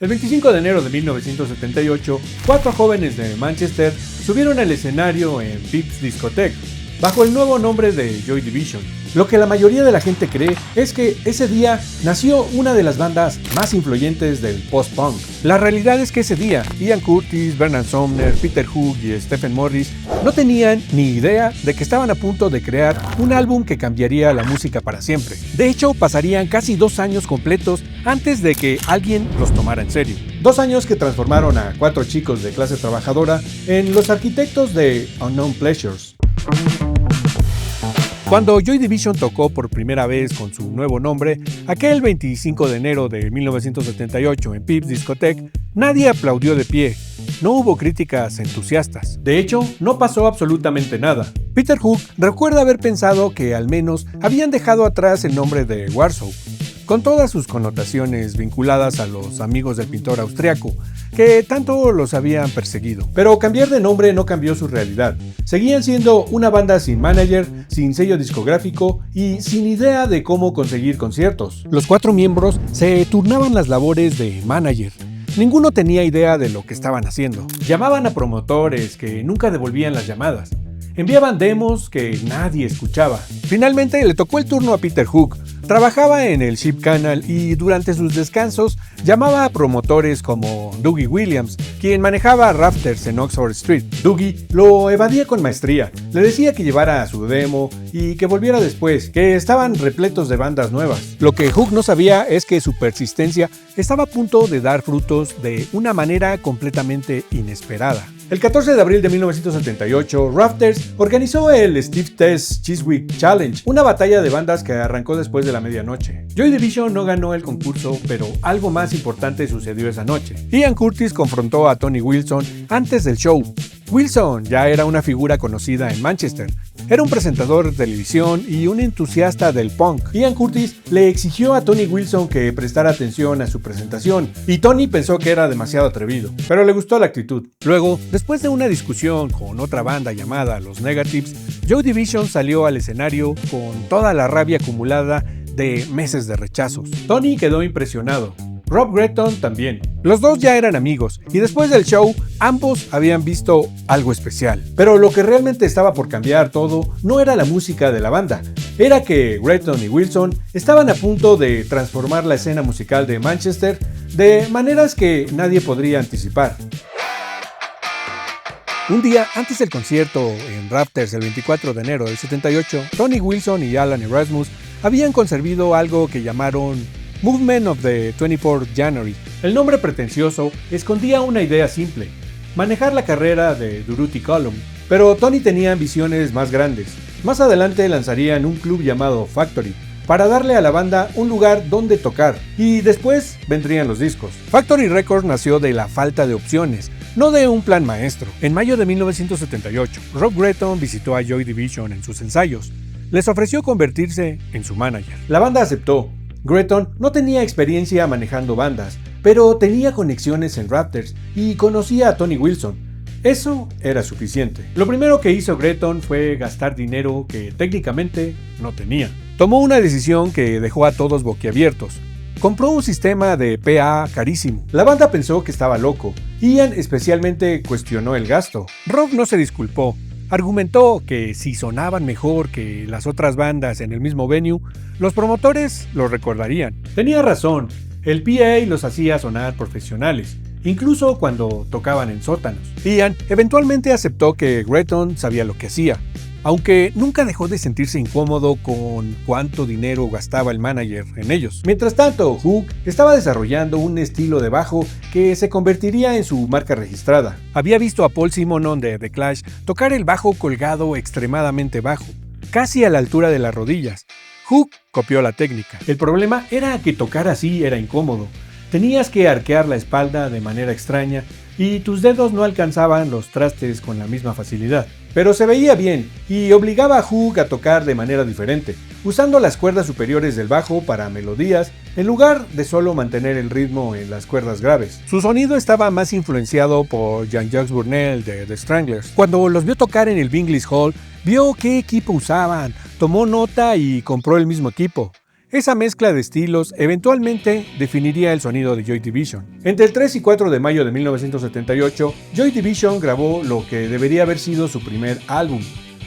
El 25 de enero de 1978, 4 jóvenes de Manchester subieron al escenario en Pips Discotheque, bajo el nuevo nombre de Joy Division. Lo que la mayoría de la gente cree es que ese día nació una de las bandas más influyentes del post-punk. La realidad es que ese día, Ian Curtis, Bernard Sumner, Peter Hook y Stephen Morris no tenían ni idea de que estaban a punto de crear un álbum que cambiaría la música para siempre. De hecho, pasarían casi 2 años completos antes de que alguien los tomara en serio. 2 años que transformaron a 4 chicos de clase trabajadora en los arquitectos de Unknown Pleasures. Cuando Joy Division tocó por primera vez con su nuevo nombre, aquel 25 de enero de 1978 en Pips Discotheque, nadie aplaudió de pie. No hubo críticas entusiastas. De hecho, no pasó absolutamente nada. Peter Hook recuerda haber pensado que al menos habían dejado atrás el nombre de Warsaw, con todas sus connotaciones vinculadas a los amigos del pintor austriaco, que tanto los habían perseguido. Pero cambiar de nombre no cambió su realidad. Seguían siendo una banda sin manager, sin sello discográfico y sin idea de cómo conseguir conciertos. Los 4 miembros se turnaban las labores de manager. Ninguno tenía idea de lo que estaban haciendo. Llamaban a promotores que nunca devolvían las llamadas. Enviaban demos que nadie escuchaba. Finalmente le tocó el turno a Peter Hook. Trabajaba en el Ship Canal y durante sus descansos llamaba a promotores como Dougie Williams, quien manejaba Rafters en Oxford Street. Dougie lo evadía con maestría, le decía que llevara su demo y que volviera después, que estaban repletos de bandas nuevas. Lo que Hook no sabía es que su persistencia estaba a punto de dar frutos de una manera completamente inesperada. El 14 de abril de 1978, Rafters organizó el Steve Test Chiswick Challenge, una batalla de bandas que arrancó después de la medianoche. Joy Division no ganó el concurso, pero algo más importante sucedió esa noche. Ian Curtis confrontó a Tony Wilson antes del show. Wilson ya era una figura conocida en Manchester. Era un presentador de televisión y un entusiasta del punk. Ian Curtis le exigió a Tony Wilson que prestara atención a su presentación, y Tony pensó que era demasiado atrevido, pero le gustó la actitud. Luego, después de una discusión con otra banda llamada Los Negatives, Joy Division salió al escenario con toda la rabia acumulada de meses de rechazos. Tony quedó impresionado. Rob Gretton también. Los dos ya eran amigos y después del show ambos habían visto algo especial. Pero lo que realmente estaba por cambiar todo no era la música de la banda, era que Gretton y Wilson estaban a punto de transformar la escena musical de Manchester de maneras que nadie podría anticipar. Un día antes del concierto en Rafters el 24 de enero del 78, Tony Wilson y Alan Erasmus habían concebido algo que llamaron Movement of the 24th January. El nombre pretencioso escondía una idea simple: manejar la carrera de Durruti Column. Pero Tony tenía ambiciones más grandes. Más adelante lanzarían un club llamado Factory, para darle a la banda un lugar donde tocar, y después vendrían los discos. Factory Records nació de la falta de opciones, no de un plan maestro. En mayo de 1978, Rob Gretton visitó a Joy Division en sus ensayos. Les ofreció convertirse en su manager. La banda aceptó. Gretton no tenía experiencia manejando bandas, pero tenía conexiones en Rafters y conocía a Tony Wilson. Eso era suficiente. Lo primero que hizo Gretton fue gastar dinero que técnicamente no tenía. Tomó una decisión que dejó a todos boquiabiertos. Compró un sistema de PA carísimo. La banda pensó que estaba loco. Ian especialmente cuestionó el gasto. Rob no se disculpó. Argumentó que si sonaban mejor que las otras bandas en el mismo venue, los promotores los recordarían. Tenía razón, el PA los hacía sonar profesionales, incluso cuando tocaban en sótanos. Ian eventualmente aceptó que Gretton sabía lo que hacía, aunque nunca dejó de sentirse incómodo con cuánto dinero gastaba el manager en ellos. Mientras tanto, Hook estaba desarrollando un estilo de bajo que se convertiría en su marca registrada. Había visto a Paul Simonon de The Clash tocar el bajo colgado extremadamente bajo, casi a la altura de las rodillas. Hook copió la técnica. El problema era que tocar así era incómodo. Tenías que arquear la espalda de manera extraña y tus dedos no alcanzaban los trastes con la misma facilidad. Pero se veía bien y obligaba a Hook a tocar de manera diferente, usando las cuerdas superiores del bajo para melodías en lugar de solo mantener el ritmo en las cuerdas graves. Su sonido estaba más influenciado por Jean-Jacques Burnel de The Stranglers. Cuando los vio tocar en el Bingley's Hall, vio qué equipo usaban, tomó nota y compró el mismo equipo. Esa mezcla de estilos eventualmente definiría el sonido de Joy Division. Entre el 3 y 4 de mayo de 1978, Joy Division grabó lo que debería haber sido su primer álbum,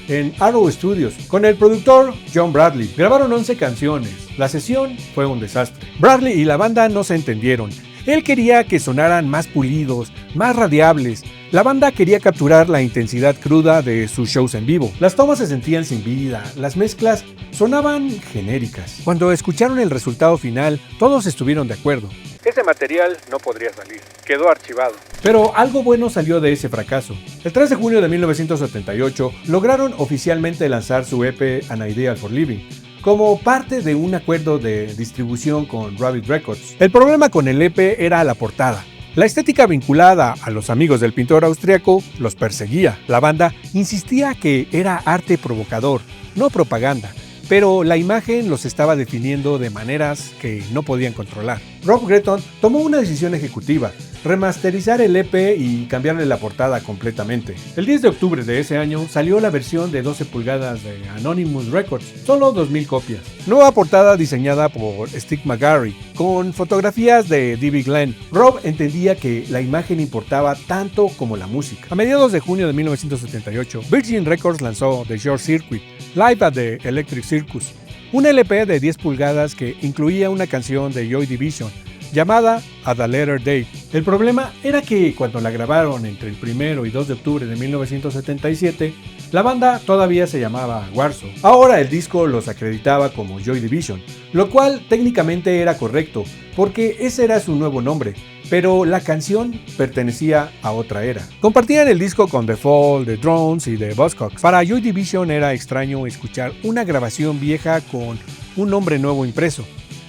en Arrow Studios, con el productor John Bradley. Grabaron 11 canciones. La sesión fue un desastre. Bradley y la banda no se entendieron. Él quería que sonaran más pulidos, más radiables. La banda quería capturar la intensidad cruda de sus shows en vivo. Las tomas se sentían sin vida, las mezclas sonaban genéricas. Cuando escucharon el resultado final, todos estuvieron de acuerdo. Ese material no podría salir, quedó archivado. Pero algo bueno salió de ese fracaso. El 3 de junio de 1978 lograron oficialmente lanzar su EP An Ideal for Living, como parte de un acuerdo de distribución con Rabbit Records. El problema con el EP era la portada. La estética vinculada a los amigos del pintor austriaco los perseguía. La banda insistía que era arte provocador, no propaganda, pero la imagen los estaba definiendo de maneras que no podían controlar. Rob Gretton tomó una decisión ejecutiva: remasterizar el EP y cambiarle la portada completamente. El 10 de octubre de ese año salió la versión de 12 pulgadas de Anonymous Records, solo 2,000 copias. Nueva portada diseñada por Steve McGarry, con fotografías de D.B. Glenn. Rob entendía que la imagen importaba tanto como la música. A mediados de junio de 1978, Virgin Records lanzó The Short Circuit, Live at the Electric Circus, un LP de 10 pulgadas que incluía una canción de Joy Division llamada At a Later Date. El problema era que cuando la grabaron entre el 1 y 2 de octubre de 1977, la banda todavía se llamaba Warsaw. Ahora el disco los acreditaba como Joy Division, lo cual técnicamente era correcto, porque ese era su nuevo nombre, pero la canción pertenecía a otra era. Compartían el disco con The Fall, The Drones y The Buzzcocks. Para Joy Division era extraño escuchar una grabación vieja con un nombre nuevo impreso.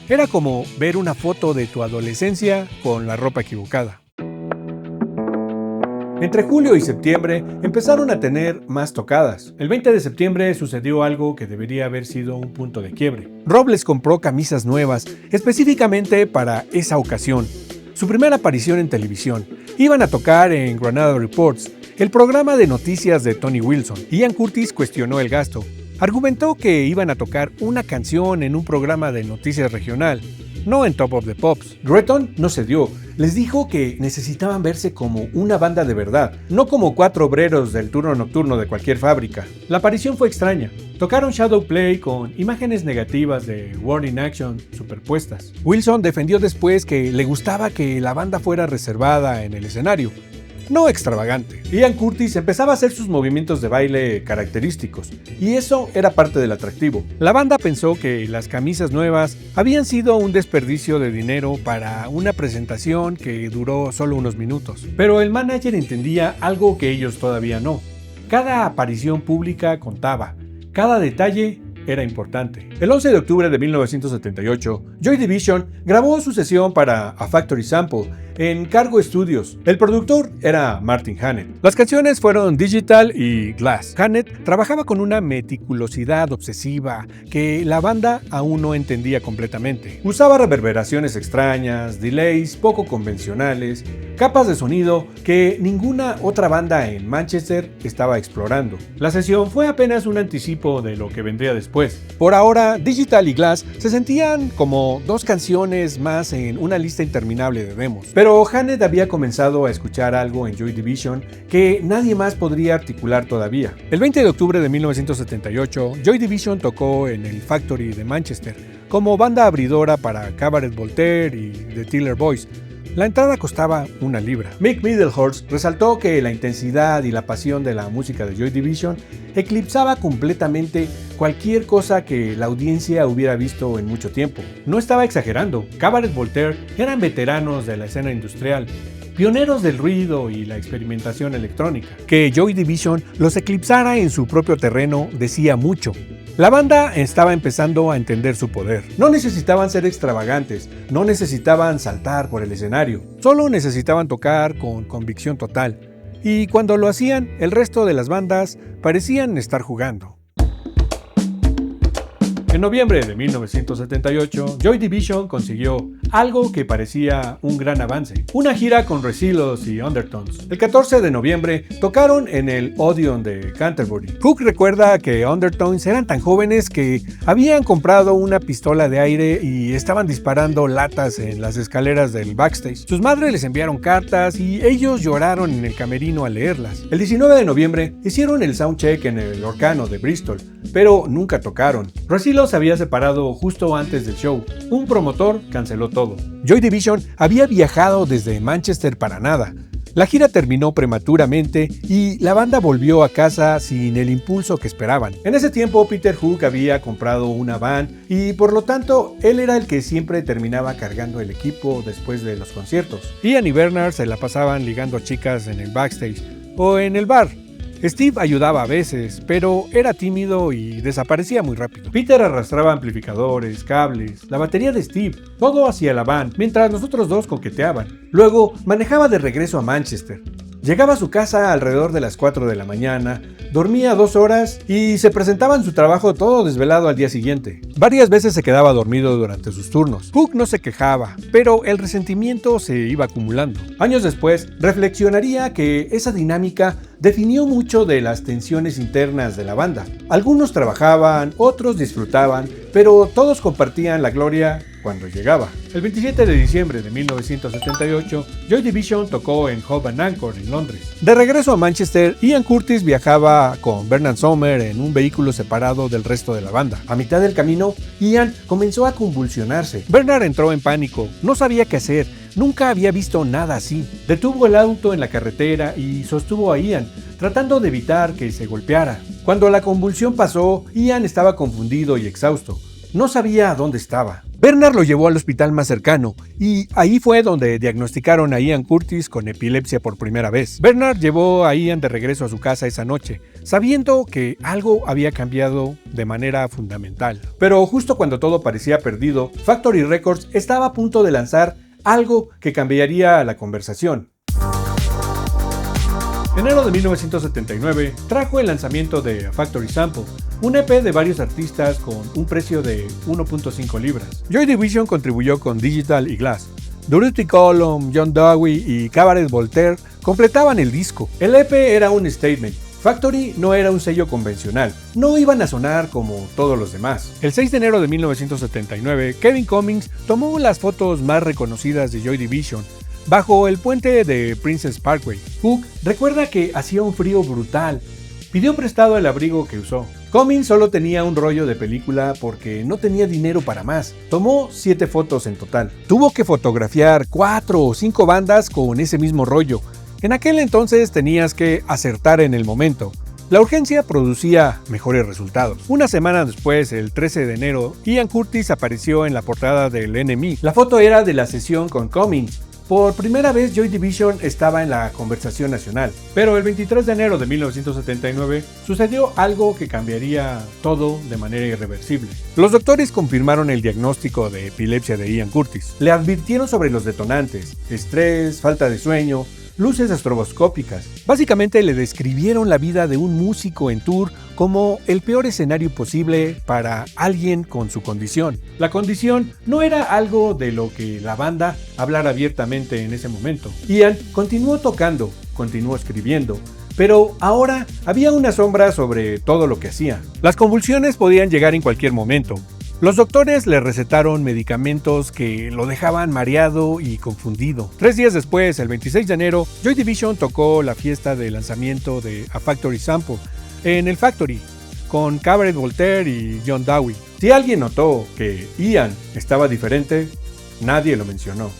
Era como ver una foto de tu adolescencia con la ropa equivocada. Entre julio y septiembre empezaron a tener más tocadas. El 20 de septiembre sucedió algo que debería haber sido un punto de quiebre. Rob les compró camisas nuevas, específicamente para esa ocasión. Su primera aparición en televisión. Iban a tocar en Granada Reports, el programa de noticias de Tony Wilson. Ian Curtis cuestionó el gasto. Argumentó que iban a tocar una canción en un programa de noticias regional, no en Top of the Pops. Gretton no cedió. Les dijo que necesitaban verse como una banda de verdad, no como 4 obreros del turno nocturno de cualquier fábrica. La aparición fue extraña. Tocaron Shadow Play con imágenes negativas de War in Action superpuestas. Wilson defendió después que le gustaba que la banda fuera reservada en el escenario, no extravagante. Ian Curtis empezaba a hacer sus movimientos de baile característicos, y eso era parte del atractivo. La banda pensó que las camisas nuevas habían sido un desperdicio de dinero para una presentación que duró solo unos minutos. Pero el manager entendía algo que ellos todavía no. Cada aparición pública contaba, cada detalle era importante. El 11 de octubre de 1978, Joy Division grabó su sesión para A Factory Sample en Cargo Studios. El productor era Martin Hannett. Las canciones fueron Digital y Glass. Hannett trabajaba con una meticulosidad obsesiva que la banda aún no entendía completamente. Usaba reverberaciones extrañas, delays poco convencionales, capas de sonido que ninguna otra banda en Manchester estaba explorando. La sesión fue apenas un anticipo de lo que vendría después. Por ahora, Digital y Glass se sentían como 2 canciones más en una lista interminable de demos. Pero Hannett había comenzado a escuchar algo en Joy Division que nadie más podría articular todavía. El 20 de octubre de 1978, Joy Division tocó en el Factory de Manchester como banda abridora para Cabaret Voltaire y The Tiller Boys. La entrada costaba $1. Mick Middlehurst resaltó que la intensidad y la pasión de la música de Joy Division eclipsaba completamente cualquier cosa que la audiencia hubiera visto en mucho tiempo. No estaba exagerando. Cabaret Voltaire eran veteranos de la escena industrial, pioneros del ruido y la experimentación electrónica. Que Joy Division los eclipsara en su propio terreno decía mucho. La banda estaba empezando a entender su poder. No necesitaban ser extravagantes, no necesitaban saltar por el escenario, solo necesitaban tocar con convicción total. Y cuando lo hacían, el resto de las bandas parecían estar jugando. En noviembre de 1978, Joy Division consiguió algo que parecía un gran avance, una gira con Rezillos y Undertones. El 14 de noviembre tocaron en el Odeon de Canterbury. Hook recuerda que Undertones eran tan jóvenes que habían comprado una pistola de aire y estaban disparando latas en las escaleras del backstage. Sus madres les enviaron cartas y ellos lloraron en el camerino al leerlas. El 19 de noviembre hicieron el soundcheck en el Orcano de Bristol, pero nunca tocaron. Rezillos se había separado justo antes del show. Un promotor canceló todo. Joy Division había viajado desde Manchester para nada. La gira terminó prematuramente y la banda volvió a casa sin el impulso que esperaban. En ese tiempo Peter Hook había comprado una van y por lo tanto él era el que siempre terminaba cargando el equipo después de los conciertos. Ian y Bernard se la pasaban ligando a chicas en el backstage o en el bar. Steve ayudaba a veces, pero era tímido y desaparecía muy rápido. Peter arrastraba amplificadores, cables, la batería de Steve, todo hacia la van, mientras los otros dos coqueteaban. Luego manejaba de regreso a Manchester. Llegaba a su casa alrededor de las 4 de la mañana, dormía 2 horas y se presentaba en su trabajo todo desvelado al día siguiente. Varias veces se quedaba dormido durante sus turnos. Hook no se quejaba, pero el resentimiento se iba acumulando. Años después, reflexionaría que esa dinámica definió mucho de las tensiones internas de la banda. Algunos trabajaban, otros disfrutaban, pero todos compartían la gloria cuando llegaba. El 27 de diciembre de 1978, Joy Division tocó en Hove and Anchor en Londres. De regreso a Manchester, Ian Curtis viajaba con Bernard Sumner en un vehículo separado del resto de la banda. A mitad del camino, Ian comenzó a convulsionarse. Bernard entró en pánico, no sabía qué hacer, nunca había visto nada así. Detuvo el auto en la carretera y sostuvo a Ian, tratando de evitar que se golpeara. Cuando la convulsión pasó, Ian estaba confundido y exhausto. No sabía dónde estaba. Bernard lo llevó al hospital más cercano y ahí fue donde diagnosticaron a Ian Curtis con epilepsia por primera vez. Bernard llevó a Ian de regreso a su casa esa noche, sabiendo que algo había cambiado de manera fundamental. Pero justo cuando todo parecía perdido, Factory Records estaba a punto de lanzar algo que cambiaría la conversación. Enero de 1979 trajo el lanzamiento de A Factory Sample, un EP de varios artistas con un precio de 1.5 libras. Joy Division contribuyó con Digital y Glass. Dorothy Column, John Dewey y Cabaret Voltaire completaban el disco. El EP era un statement. Factory no era un sello convencional, no iban a sonar como todos los demás. El 6 de enero de 1979, Kevin Cummings tomó las fotos más reconocidas de Joy Division bajo el puente de Princess Parkway. Hook recuerda que hacía un frío brutal. Pidió prestado el abrigo que usó. Cummings solo tenía un rollo de película porque no tenía dinero para más. Tomó 7 fotos en total. Tuvo que fotografiar 4 o 5 bandas con ese mismo rollo. En aquel entonces tenías que acertar en el momento. La urgencia producía mejores resultados. Una semana después, el 13 de enero, Ian Curtis apareció en la portada del NME. La foto era de la sesión con Cummings. Por primera vez Joy Division estaba en la conversación nacional, pero el 23 de enero de 1979 sucedió algo que cambiaría todo de manera irreversible. Los doctores confirmaron el diagnóstico de epilepsia de Ian Curtis. Le advirtieron sobre los detonantes, estrés, falta de sueño, luces estroboscópicas. Básicamente le describieron la vida de un músico en tour como el peor escenario posible para alguien con su condición. La condición no era algo de lo que la banda hablara abiertamente en ese momento. Ian continuó tocando, continuó escribiendo, pero ahora había una sombra sobre todo lo que hacía. Las convulsiones podían llegar en cualquier momento. Los doctores le recetaron medicamentos que lo dejaban mareado y confundido. 3 días después, el 26 de enero, Joy Division tocó la fiesta de lanzamiento de A Factory Sample en el Factory, con Cabaret Voltaire y John Dewey. Si alguien notó que Ian estaba diferente, nadie lo mencionó.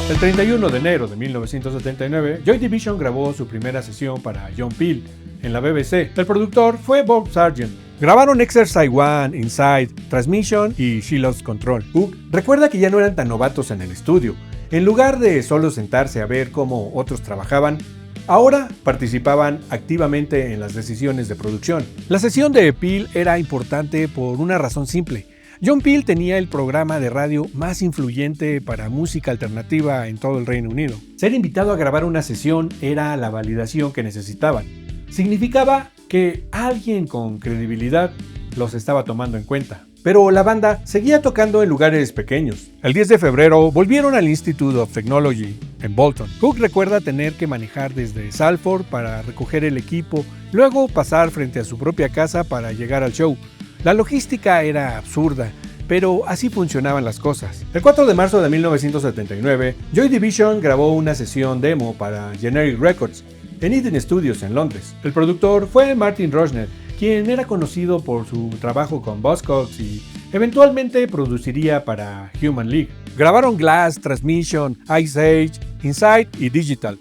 El 31 de enero de 1979, Joy Division grabó su primera sesión para John Peel en la BBC. El productor fue Bob Sargent. Grabaron Exercise One, Inside, Transmission y She Lost Control. Hook recuerda que ya no eran tan novatos en el estudio. En lugar de solo sentarse a ver cómo otros trabajaban, ahora participaban activamente en las decisiones de producción. La sesión de Peel era importante por una razón simple. John Peel tenía el programa de radio más influyente para música alternativa en todo el Reino Unido. Ser invitado a grabar una sesión era la validación que necesitaban. Significaba que alguien con credibilidad los estaba tomando en cuenta. Pero la banda seguía tocando en lugares pequeños. El 10 de febrero volvieron al Institute of Technology en Bolton. Cook recuerda tener que manejar desde Salford para recoger el equipo, luego pasar frente a su propia casa para llegar al show. La logística era absurda, pero así funcionaban las cosas. El 4 de marzo de 1979, Joy Division grabó una sesión demo para Generic Records en Eden Studios en Londres. El productor fue Martin Rochner, quien era conocido por su trabajo con Buzzcocks y eventualmente produciría para Human League. Grabaron Glass, Transmission, Ice Age, Inside y Digital.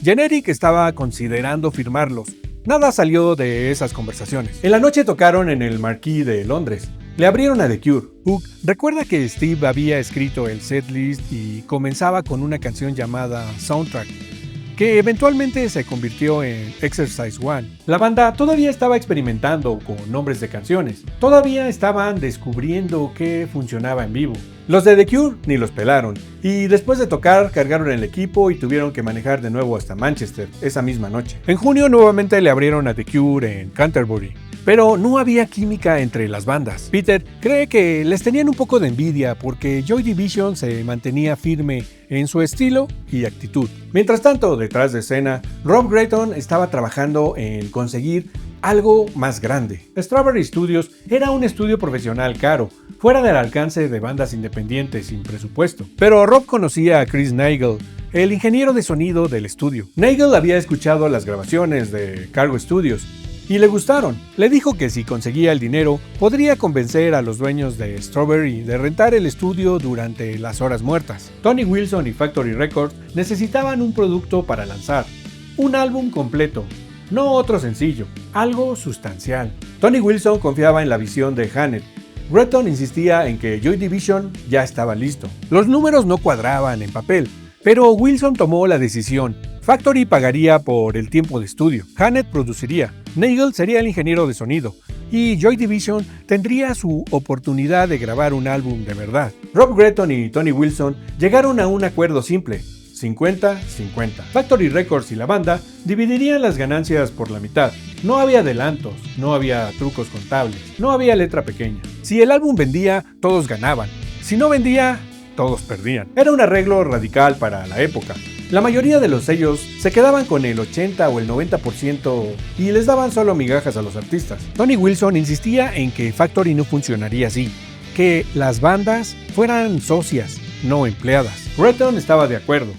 Generic estaba considerando firmarlos. Nada salió de esas conversaciones. En la noche tocaron en el Marquee de Londres. Le abrieron a The Cure. Hook recuerda que Steve había escrito el setlist y comenzaba con una canción llamada Soundtrack, que eventualmente se convirtió en Exercise One. La banda todavía estaba experimentando con nombres de canciones, todavía estaban descubriendo qué funcionaba en vivo. Los de The Cure ni los pelaron, y después de tocar cargaron el equipo y tuvieron que manejar de nuevo hasta Manchester esa misma noche. En junio nuevamente le abrieron a The Cure en Canterbury. Pero no había química entre las bandas. Peter cree que les tenían un poco de envidia porque Joy Division se mantenía firme en su estilo y actitud. Mientras tanto, detrás de escena, Rob Gretton estaba trabajando en conseguir algo más grande. Strawberry Studios era un estudio profesional caro, fuera del alcance de bandas independientes sin presupuesto. Pero Rob conocía a Chris Nagel, el ingeniero de sonido del estudio. Nagel había escuchado las grabaciones de Cargo Studios y le gustaron. Le dijo que si conseguía el dinero, podría convencer a los dueños de Strawberry de rentar el estudio durante las horas muertas. Tony Wilson y Factory Records necesitaban un producto para lanzar, un álbum completo, no otro sencillo, algo sustancial. Tony Wilson confiaba en la visión de Hannett. Gretton insistía en que Joy Division ya estaba listo. Los números no cuadraban en papel, pero Wilson tomó la decisión. Factory pagaría por el tiempo de estudio, Hannett produciría, Nagel sería el ingeniero de sonido, y Joy Division tendría su oportunidad de grabar un álbum de verdad. Rob Gretton y Tony Wilson llegaron a un acuerdo simple, 50-50. Factory Records y la banda dividirían las ganancias por la mitad. No había adelantos, no había trucos contables, no había letra pequeña. Si el álbum vendía, todos ganaban. Si no vendía, todos perdían. Era un arreglo radical para la época. La mayoría de los sellos se quedaban con el 80 o el 90% y les daban solo migajas a los artistas. Tony Wilson insistía en que Factory no funcionaría así, que las bandas fueran socias, no empleadas. Gretton estaba de acuerdo.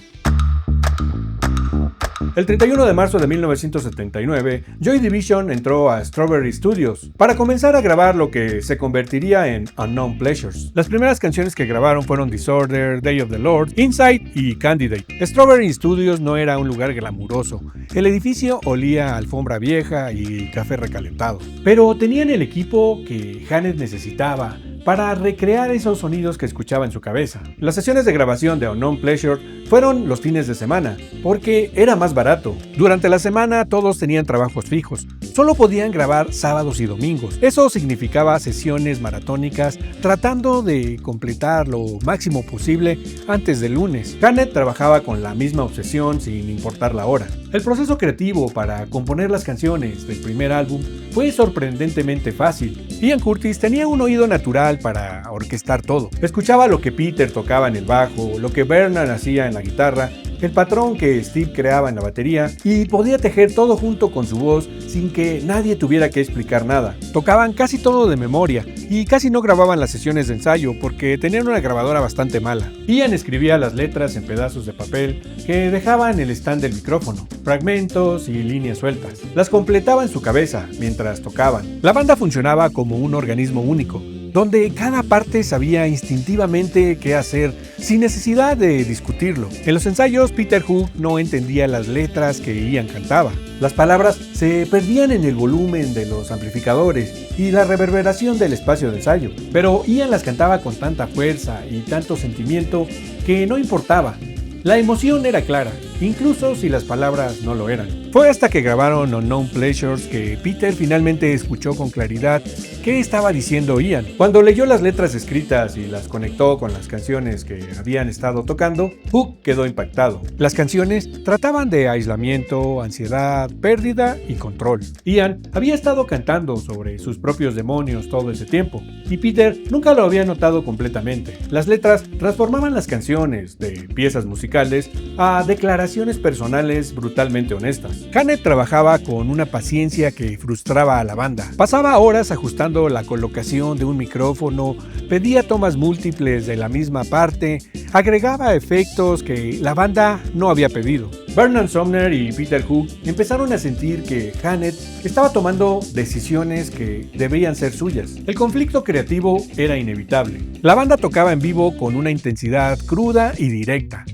El 31 de marzo de 1979, Joy Division entró a Strawberry Studios para comenzar a grabar lo que se convertiría en Unknown Pleasures. Las primeras canciones que grabaron fueron Disorder, Day of the Lord, Inside y Candidate. Strawberry Studios no era un lugar glamuroso. El edificio olía a alfombra vieja y café recalentado. Pero tenían el equipo que Hannett necesitaba para recrear esos sonidos que escuchaba en su cabeza. Las sesiones de grabación de Unknown Pleasure fueron los fines de semana, porque era más barato. Durante la semana todos tenían trabajos fijos, solo podían grabar sábados y domingos. Eso significaba sesiones maratónicas tratando de completar lo máximo posible antes del lunes. Hannett trabajaba con la misma obsesión sin importar la hora. El proceso creativo para componer las canciones del primer álbum fue sorprendentemente fácil. Ian Curtis tenía un oído natural para orquestar todo. Escuchaba lo que Peter tocaba en el bajo, lo que Bernard hacía en la guitarra, el patrón que Steve creaba en la batería, y podía tejer todo junto con su voz sin que nadie tuviera que explicar nada. Tocaban casi todo de memoria y casi no grababan las sesiones de ensayo porque tenían una grabadora bastante mala. Ian escribía las letras en pedazos de papel que dejaba en el stand del micrófono, fragmentos y líneas sueltas. Las completaba en su cabeza mientras tocaban. La banda funcionaba como un organismo único, donde cada parte sabía instintivamente qué hacer sin necesidad de discutirlo. En los ensayos, Peter Hook no entendía las letras que Ian cantaba. Las palabras se perdían en el volumen de los amplificadores y la reverberación del espacio de ensayo, pero Ian las cantaba con tanta fuerza y tanto sentimiento que no importaba. La emoción era clara, incluso si las palabras no lo eran. Fue hasta que grabaron Unknown Pleasures que Peter finalmente escuchó con claridad qué estaba diciendo Ian. Cuando leyó las letras escritas y las conectó con las canciones que habían estado tocando, Hugh quedó impactado. Las canciones trataban de aislamiento, ansiedad, pérdida y control. Ian había estado cantando sobre sus propios demonios todo ese tiempo, y Peter nunca lo había notado completamente. Las letras transformaban las canciones de piezas musicales a declaraciones personales brutalmente honestas. Hannett trabajaba con una paciencia que frustraba a la banda. Pasaba horas ajustando la colocación de un micrófono, pedía tomas múltiples de la misma parte, agregaba efectos que la banda no había pedido. Vernon Sumner y Peter Hook empezaron a sentir que Hannett estaba tomando decisiones que debían ser suyas. El conflicto creativo era inevitable. La banda tocaba en vivo con una intensidad cruda y directa.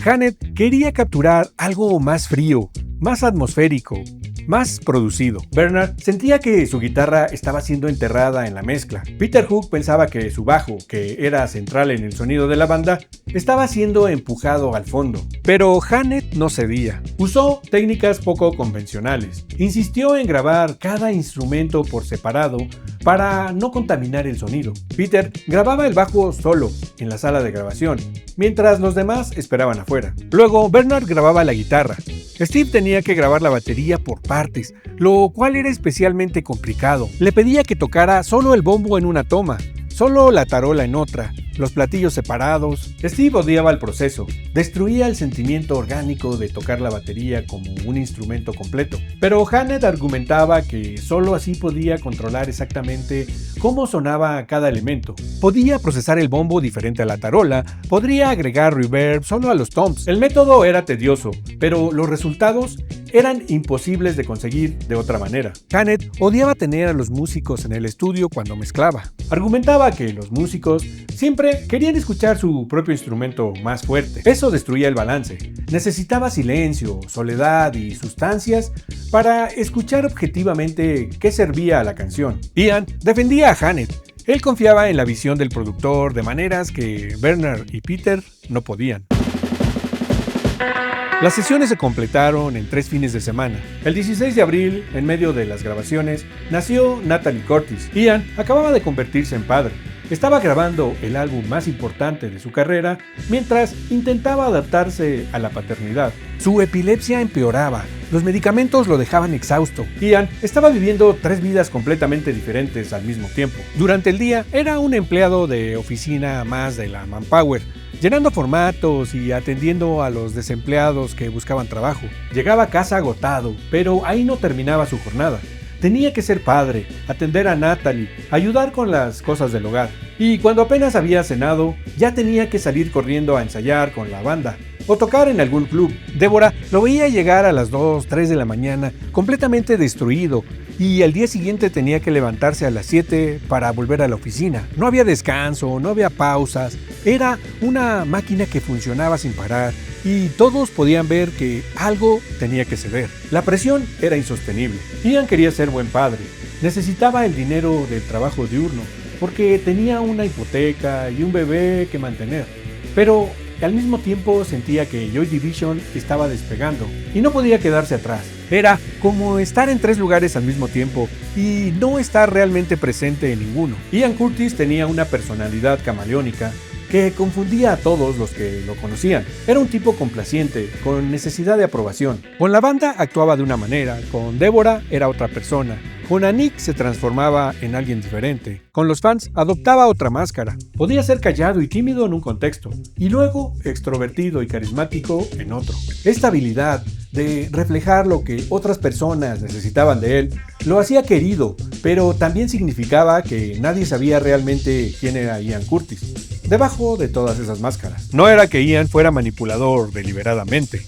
Hannett quería capturar algo más frío, más atmosférico, más producido. Bernard sentía que su guitarra estaba siendo enterrada en la mezcla. Peter Hook pensaba que su bajo, que era central en el sonido de la banda, estaba siendo empujado al fondo. Pero Hannett no cedía. Usó técnicas poco convencionales. Insistió en grabar cada instrumento por separado para no contaminar el sonido. Peter grababa el bajo solo en la sala de grabación, mientras los demás esperaban afuera. Luego Bernard grababa la guitarra. Steve tenía que grabar la batería por partes, lo cual era especialmente complicado. Le pedía que tocara solo el bombo en una toma, solo la tarola en otra, los platillos separados. Steve odiaba el proceso, destruía el sentimiento orgánico de tocar la batería como un instrumento completo. Pero Hannett argumentaba que solo así podía controlar exactamente cómo sonaba cada elemento. Podía procesar el bombo diferente a la tarola, podría agregar reverb solo a los toms. El método era tedioso, pero los resultados eran imposibles de conseguir de otra manera. Hannett odiaba tener a los músicos en el estudio cuando mezclaba. Argumentaba que los músicos siempre querían escuchar su propio instrumento más fuerte. Eso destruía el balance. Necesitaba silencio, soledad y sustancias para escuchar objetivamente qué servía a la canción. Ian defendía a Hannett. Él confiaba en la visión del productor de maneras que Bernard y Peter no podían. Las sesiones se completaron en 3 fines de semana. El 16 de abril, en medio de las grabaciones, nació Natalie Curtis. Ian acababa de convertirse en padre. Estaba grabando el álbum más importante de su carrera mientras intentaba adaptarse a la paternidad. Su epilepsia empeoraba, los medicamentos lo dejaban exhausto. Ian estaba viviendo 3 vidas completamente diferentes al mismo tiempo. Durante el día era un empleado de oficina más de la Manpower, llenando formatos y atendiendo a los desempleados que buscaban trabajo. Llegaba a casa agotado, pero ahí no terminaba su jornada. Tenía que ser padre, atender a Natalie, ayudar con las cosas del hogar. Y cuando apenas había cenado, ya tenía que salir corriendo a ensayar con la banda o tocar en algún club. Débora lo veía llegar a las 2, 3 de la mañana, completamente destruido, y al día siguiente tenía que levantarse a las 7 para volver a la oficina. No había descanso, no había pausas, era una máquina que funcionaba sin parar, y todos podían ver que algo tenía que ceder. La presión era insostenible. Ian quería ser buen padre, necesitaba el dinero del trabajo diurno, porque tenía una hipoteca y un bebé que mantener. Pero al mismo tiempo sentía que Joy Division estaba despegando y no podía quedarse atrás. Era como estar en 3 lugares al mismo tiempo y no estar realmente presente en ninguno. Ian Curtis tenía una personalidad camaleónica que confundía a todos los que lo conocían. Era un tipo complaciente, con necesidad de aprobación. Con la banda actuaba de una manera, con Débora era otra persona. Con Anik se transformaba en alguien diferente. Con los fans adoptaba otra máscara. Podía ser callado y tímido en un contexto, y luego extrovertido y carismático en otro. Esta habilidad de reflejar lo que otras personas necesitaban de él lo hacía querido, pero también significaba que nadie sabía realmente quién era Ian Curtis debajo de todas esas máscaras. No era que Ian fuera manipulador deliberadamente.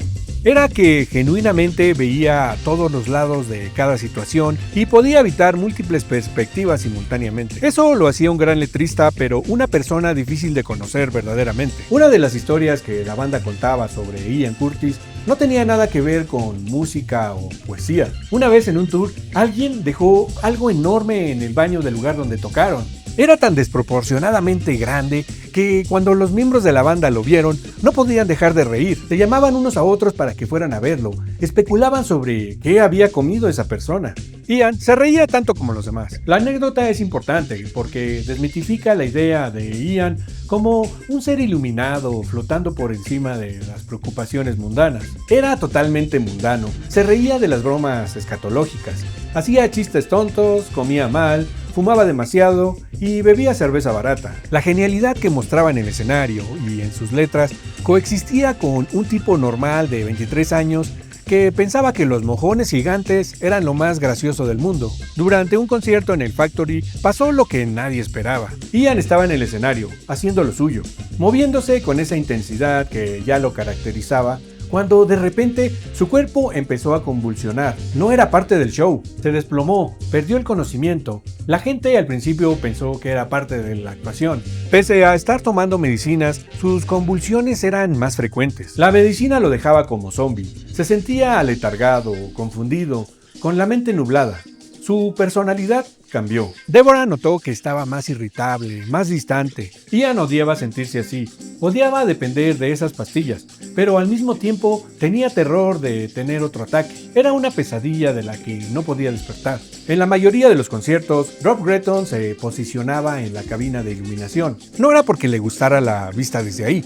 Era que genuinamente veía a todos los lados de cada situación y podía habitar múltiples perspectivas simultáneamente. Eso lo hacía un gran letrista, pero una persona difícil de conocer verdaderamente. Una de las historias que la banda contaba sobre Ian Curtis no tenía nada que ver con música o poesía. Una vez en un tour, alguien dejó algo enorme en el baño del lugar donde tocaron. Era tan desproporcionadamente grande que cuando los miembros de la banda lo vieron, no podían dejar de reír. Se llamaban unos a otros para que fueran a verlo. Especulaban sobre qué había comido esa persona. Ian se reía tanto como los demás. La anécdota es importante porque desmitifica la idea de Ian como un ser iluminado flotando por encima de las preocupaciones mundanas. Era totalmente mundano. Se reía de las bromas escatológicas. Hacía chistes tontos, comía mal, fumaba demasiado y bebía cerveza barata. La genialidad que mostraba en el escenario y en sus letras coexistía con un tipo normal de 23 años que pensaba que los mojones gigantes eran lo más gracioso del mundo. Durante un concierto en el Factory pasó lo que nadie esperaba. Ian estaba en el escenario, haciendo lo suyo, moviéndose con esa intensidad que ya lo caracterizaba, cuando de repente su cuerpo empezó a convulsionar. No era parte del show, se desplomó, perdió el conocimiento. La gente al principio pensó que era parte de la actuación. Pese a estar tomando medicinas, sus convulsiones eran más frecuentes. La medicina lo dejaba como zombie. Se sentía aletargado, confundido, con la mente nublada. Su personalidad cambió. Deborah notó que estaba más irritable, más distante. Ian odiaba sentirse así, odiaba depender de esas pastillas, pero al mismo tiempo tenía terror de tener otro ataque. Era una pesadilla de la que no podía despertar. En la mayoría de los conciertos, Rob Gretton se posicionaba en la cabina de iluminación. No era porque le gustara la vista desde ahí,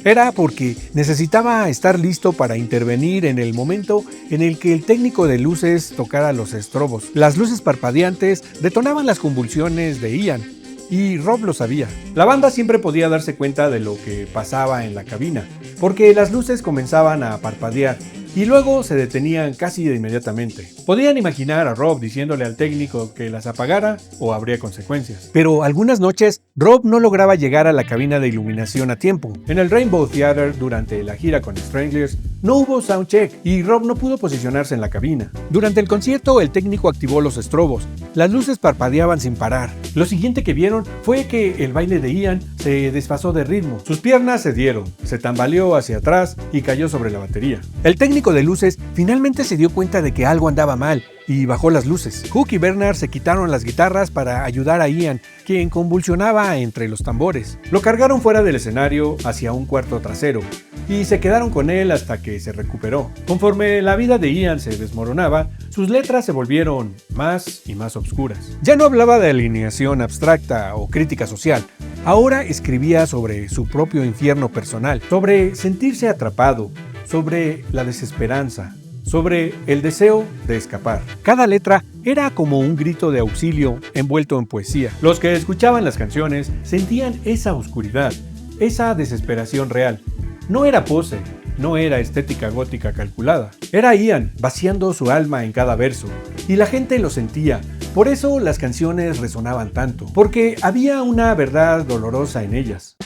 era porque necesitaba estar listo para intervenir en el momento en el que el técnico de luces tocara los estrobos. Las luces parpadeantes detonaban las convulsiones de Ian, y Rob lo sabía. La banda siempre podía darse cuenta de lo que pasaba en la cabina, porque las luces comenzaban a parpadear y luego se detenían casi de inmediatamente. Podían imaginar a Rob diciéndole al técnico que las apagara o habría consecuencias. Pero algunas noches, Rob no lograba llegar a la cabina de iluminación a tiempo. En el Rainbow Theater, durante la gira con Stranglers, no hubo soundcheck y Rob no pudo posicionarse en la cabina. Durante el concierto, el técnico activó los estrobos. Las luces parpadeaban sin parar. Lo siguiente que vieron fue que el baile de Ian se desfasó de ritmo. Sus piernas cedieron, se tambaleó hacia atrás y cayó sobre la batería. El técnico de luces finalmente se dio cuenta de que algo andaba mal y bajó las luces. Hook y Bernard se quitaron las guitarras para ayudar a Ian, quien convulsionaba entre los tambores. Lo cargaron fuera del escenario hacia un cuarto trasero y se quedaron con él hasta que se recuperó. Conforme la vida de Ian se desmoronaba, sus letras se volvieron más y más oscuras. Ya no hablaba de alineación abstracta o crítica social. Ahora escribía sobre su propio infierno personal, sobre sentirse atrapado, sobre la desesperanza, sobre el deseo de escapar. Cada letra era como un grito de auxilio envuelto en poesía. Los que escuchaban las canciones sentían esa oscuridad, esa desesperación real. No era pose, no era estética gótica calculada. Era Ian vaciando su alma en cada verso, y la gente lo sentía. Por eso las canciones resonaban tanto, porque había una verdad dolorosa en ellas.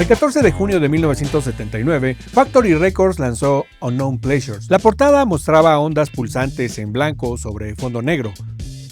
El 14 de junio de 1979, Factory Records lanzó Unknown Pleasures. La portada mostraba ondas pulsantes en blanco sobre fondo negro.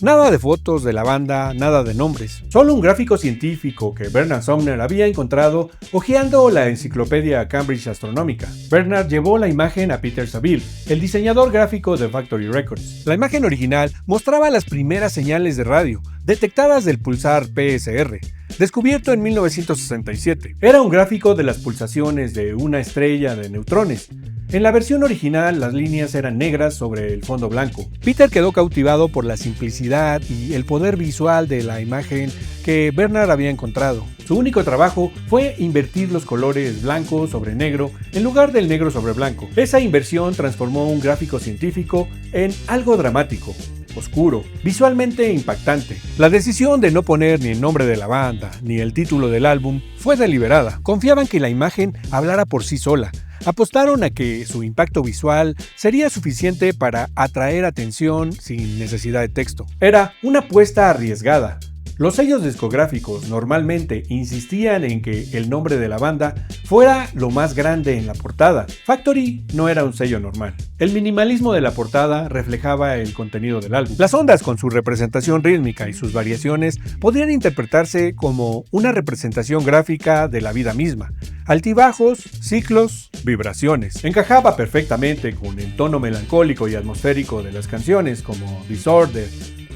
Nada de fotos de la banda, nada de nombres. Solo un gráfico científico que Bernard Sumner había encontrado hojeando la enciclopedia Cambridge Astronómica. Bernard llevó la imagen a Peter Saville, el diseñador gráfico de Factory Records. La imagen original mostraba las primeras señales de radio, detectadas del pulsar PSR, descubierto en 1967. Era un gráfico de las pulsaciones de una estrella de neutrones. En la versión original, las líneas eran negras sobre el fondo blanco. Peter quedó cautivado por la simplicidad y el poder visual de la imagen que Bernard había encontrado. Su único trabajo fue invertir los colores blanco sobre negro en lugar del negro sobre blanco. Esa inversión transformó un gráfico científico en algo dramático, oscuro, visualmente impactante. La decisión de no poner ni el nombre de la banda ni el título del álbum fue deliberada. Confiaban que la imagen hablara por sí sola. Apostaron a que su impacto visual sería suficiente para atraer atención sin necesidad de texto. Era una apuesta arriesgada. Los sellos discográficos normalmente insistían en que el nombre de la banda fuera lo más grande en la portada. Factory no era un sello normal. El minimalismo de la portada reflejaba el contenido del álbum. Las ondas, con su representación rítmica y sus variaciones, podrían interpretarse como una representación gráfica de la vida misma. Altibajos, ciclos, vibraciones. Encajaba perfectamente con el tono melancólico y atmosférico de las canciones como Disorder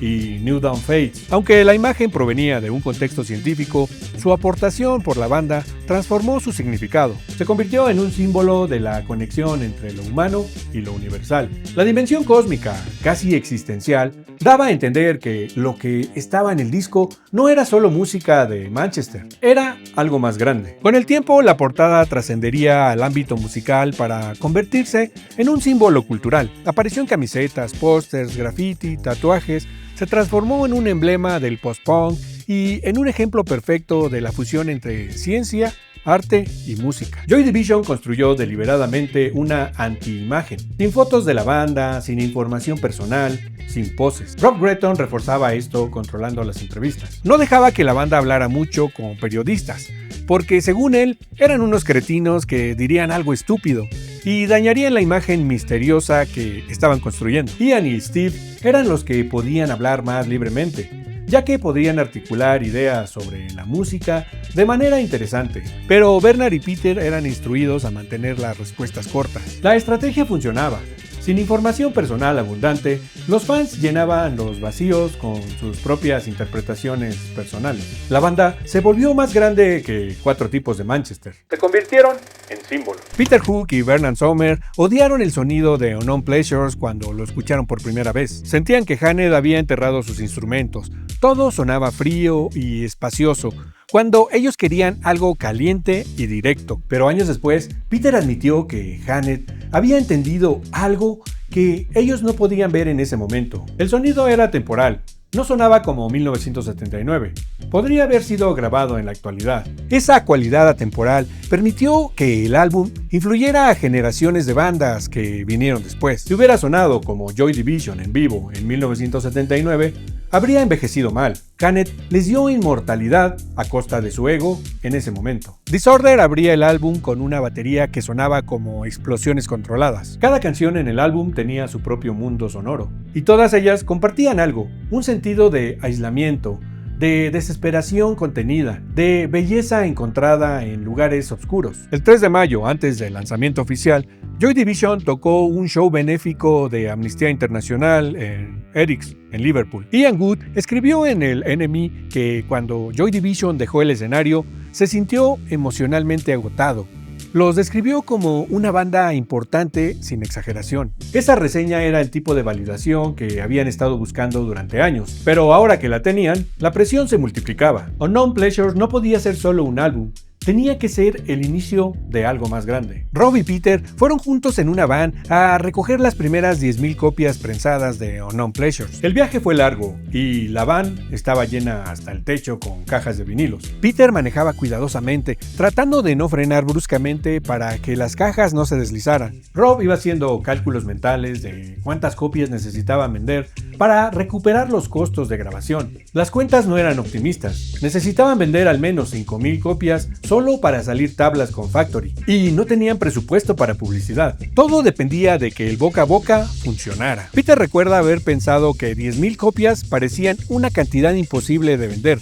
y New Dawn Fates. Aunque la imagen provenía de un contexto científico, su aportación por la banda transformó su significado. Se convirtió en un símbolo de la conexión entre lo humano y lo universal. La dimensión cósmica, casi existencial, daba a entender que lo que estaba en el disco no era solo música de Manchester, era algo más grande. Con el tiempo, la portada trascendería al ámbito musical para convertirse en un símbolo cultural. Apareció en camisetas, pósters, graffiti, tatuajes, se transformó en un emblema del post-punk y en un ejemplo perfecto de la fusión entre ciencia, arte y música. Joy Division construyó deliberadamente una anti-imagen, sin fotos de la banda, sin información personal, sin poses. Rob Gretton reforzaba esto controlando las entrevistas. No dejaba que la banda hablara mucho con periodistas, porque según él, eran unos cretinos que dirían algo estúpido y dañarían la imagen misteriosa que estaban construyendo. Ian y Steve eran los que podían hablar más libremente, ya que podían articular ideas sobre la música de manera interesante, pero Bernard y Peter eran instruidos a mantener las respuestas cortas. La estrategia funcionaba. Sin información personal abundante, los fans llenaban los vacíos con sus propias interpretaciones personales. La banda se volvió más grande que 4 tipos de Manchester. Se convirtieron en símbolos. Peter Hook y Vernon Sommer odiaron el sonido de Unknown Pleasures cuando lo escucharon por primera vez. Sentían que Hannett había enterrado sus instrumentos. Todo sonaba frío y espacioso, cuando ellos querían algo caliente y directo. Pero años después, Peter admitió que Hannett había entendido algo que ellos no podían ver en ese momento. El sonido era temporal, no sonaba como 1979. Podría haber sido grabado en la actualidad. Esa cualidad atemporal permitió que el álbum influyera a generaciones de bandas que vinieron después. Si hubiera sonado como Joy Division en vivo en 1979, habría envejecido mal. Hannett les dio inmortalidad a costa de su ego en ese momento. Disorder abría el álbum con una batería que sonaba como explosiones controladas. Cada canción en el álbum tenía su propio mundo sonoro, y todas ellas compartían algo, un sentido de aislamiento, de desesperación contenida, de belleza encontrada en lugares oscuros. El 3 de mayo, antes del lanzamiento oficial, Joy Division tocó un show benéfico de Amnistía Internacional en Eric's, en Liverpool. Ian Wood escribió en el NME que cuando Joy Division dejó el escenario, se sintió emocionalmente agotado. Los describió como una banda importante sin exageración. Esa reseña era el tipo de validación que habían estado buscando durante años, pero ahora que la tenían, la presión se multiplicaba. Unknown Pleasures no podía ser solo un álbum, tenía que ser el inicio de algo más grande. Rob y Peter fueron juntos en una van a recoger las primeras 10,000 copias prensadas de Unknown Pleasures. El viaje fue largo y la van estaba llena hasta el techo con cajas de vinilos. Peter manejaba cuidadosamente, tratando de no frenar bruscamente para que las cajas no se deslizaran. Rob iba haciendo cálculos mentales de cuántas copias necesitaban vender para recuperar los costos de grabación. Las cuentas no eran optimistas. Necesitaban vender al menos 5,000 copias solo para salir tablas con Factory, y no tenían presupuesto para publicidad. Todo dependía de que el boca a boca funcionara. Peter recuerda haber pensado que 10,000 copias parecían una cantidad imposible de vender.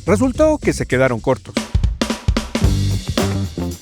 Resultó que se quedaron cortos.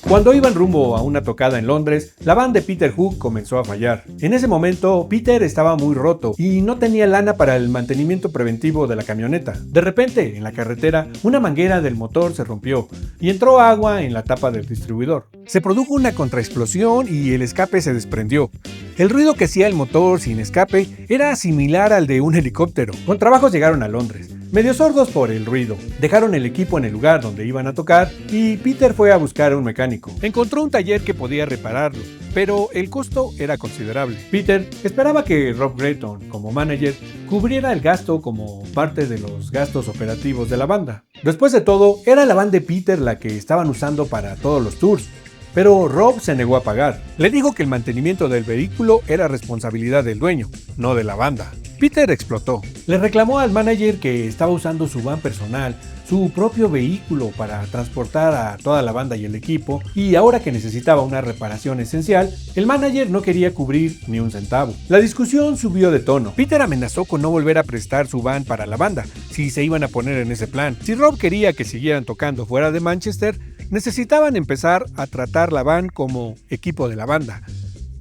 Cuando iban rumbo a una tocada en Londres, la van de Peter Hook comenzó a fallar. En ese momento, Peter estaba muy roto y no tenía lana para el mantenimiento preventivo de la camioneta. De repente, en la carretera, una manguera del motor se rompió y entró agua en la tapa del distribuidor. Se produjo una contraexplosión y el escape se desprendió. El ruido que hacía el motor sin escape era similar al de un helicóptero. Con trabajos llegaron a Londres, medio sordos por el ruido. Dejaron el equipo en el lugar donde iban a tocar y Peter fue a buscar a un mecánico. Encontró un taller que podía repararlo, pero el costo era considerable. Peter esperaba que Rob Gretton, como manager, cubriera el gasto como parte de los gastos operativos de la banda. Después de todo, era la van de Peter la que estaban usando para todos los tours. Pero Rob se negó a pagar. Le dijo que el mantenimiento del vehículo era responsabilidad del dueño, no de la banda. Peter explotó. Le reclamó al manager que estaba usando su van personal, su propio vehículo para transportar a toda la banda y el equipo, y ahora que necesitaba una reparación esencial, el manager no quería cubrir ni un centavo. La discusión subió de tono. Peter amenazó con no volver a prestar su van para la banda si se iban a poner en ese plan. Si Rob quería que siguieran tocando fuera de Manchester, necesitaban empezar a tratar la van como equipo de la banda.